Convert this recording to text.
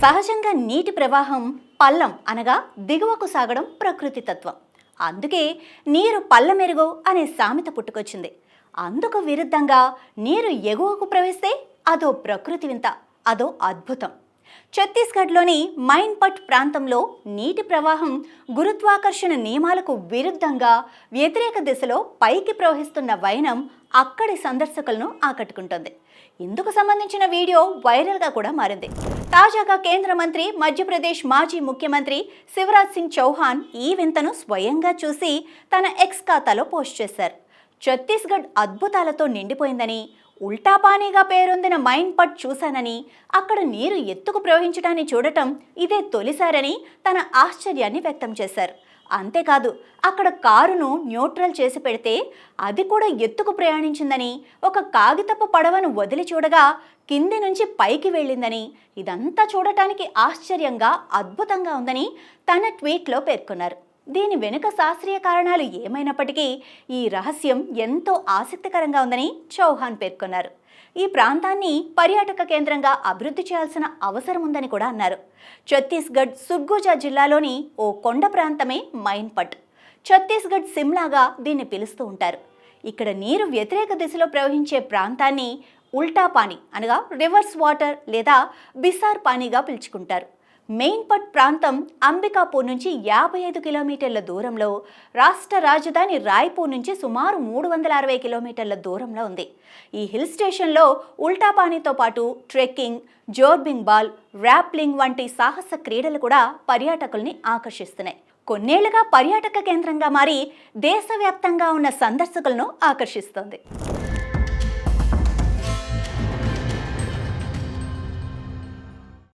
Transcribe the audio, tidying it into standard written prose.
సహజంగా నీటి ప్రవాహం పల్లం అనగా దిగువకు సాగడం ప్రకృతి తత్వం. అందుకే నీరు పల్లమెరుగు అనే సామెత పుట్టుకొచ్చింది. అందుకు విరుద్ధంగా నీరు ఎగువకు ప్రవేశిస్తే అదో ప్రకృతి వింత, అదో అద్భుతం. ఛత్తీస్గఢ్లోని మైన్పట్ ప్రాంతంలో నీటి ప్రవాహం గురుత్వాకర్షణ నియమాలకు విరుద్ధంగా వ్యతిరేక దిశలో పైకి ప్రవహిస్తున్న వైనం అక్కడి సందర్శకులను ఆకట్టుకుంటోంది. ఇందుకు సంబంధించిన వీడియో వైరల్గా కూడా మారింది. తాజాగా కేంద్ర మంత్రి, మధ్యప్రదేశ్ మాజీ ముఖ్యమంత్రి శివరాజ్ సింగ్ చౌహాన్ ఈ వింతను స్వయంగా చూసి తన ఎక్స్ ఖాతాలో పోస్ట్ చేశారు. ఛత్తీస్గఢ్ అద్భుతాలతో నిండిపోయిందని, ఉల్టాపానీగా పేరొందిన మైన్పట్ చూశానని, అక్కడ నీరు ఎత్తుకు ప్రవహించడాన్ని చూడటం ఇదే తొలిసారని తన ఆశ్చర్యాన్ని వ్యక్తం చేశారు. అంతేకాదు, అక్కడ కారును న్యూట్రల్ చేసి పెడితే అది కూడా ఎత్తుకు ప్రయాణించిందని, ఒక కాగితపు పడవను వదిలి చూడగా కింది నుంచి పైకి వెళ్ళిందని, ఇదంతా చూడటానికి ఆశ్చర్యంగా, అద్భుతంగా ఉందని తన ట్వీట్లో పేర్కొన్నారు. దీని వెనుక శాస్త్రీయ కారణాలు ఏమైనప్పటికీ ఈ రహస్యం ఎంతో ఆసక్తికరంగా ఉందని చౌహాన్ పేర్కొన్నారు. ఈ ప్రాంతాన్ని పర్యాటక కేంద్రంగా అభివృద్ధి చేయాల్సిన అవసరం ఉందని కూడా అన్నారు. ఛత్తీస్గఢ్ సుర్గుజా జిల్లాలోని ఓ కొండ ప్రాంతమే మైన్పట్. ఛత్తీస్గఢ్ సిమ్లాగా దీన్ని పిలుస్తూ ఉంటారు. ఇక్కడ నీరు వ్యతిరేక దిశలో ప్రవహించే ప్రాంతాన్ని ఉల్టా పానీ అనగా రివర్స్ వాటర్ లేదా బిసార్ పానీగా పిలుచుకుంటారు. మైన్పట్ ప్రాంతం అంబికాపూర్ నుంచి 55 కిలోమీటర్ల దూరంలో, రాష్ట్ర రాజధాని రాయ్పూర్ నుంచి సుమారు 360 కిలోమీటర్ల దూరంలో ఉంది. ఈ హిల్ స్టేషన్లో ఉల్టాపానీతో పాటు ట్రెక్కింగ్, జోర్బింగ్ బాల్, ర్యాప్లింగ్ వంటి సాహస క్రీడలు కూడా పర్యాటకుల్ని ఆకర్షిస్తున్నాయి. కొన్నేళ్లుగా పర్యాటక కేంద్రంగా మారి దేశవ్యాప్తంగా ఉన్న సందర్శకులను ఆకర్షిస్తోంది.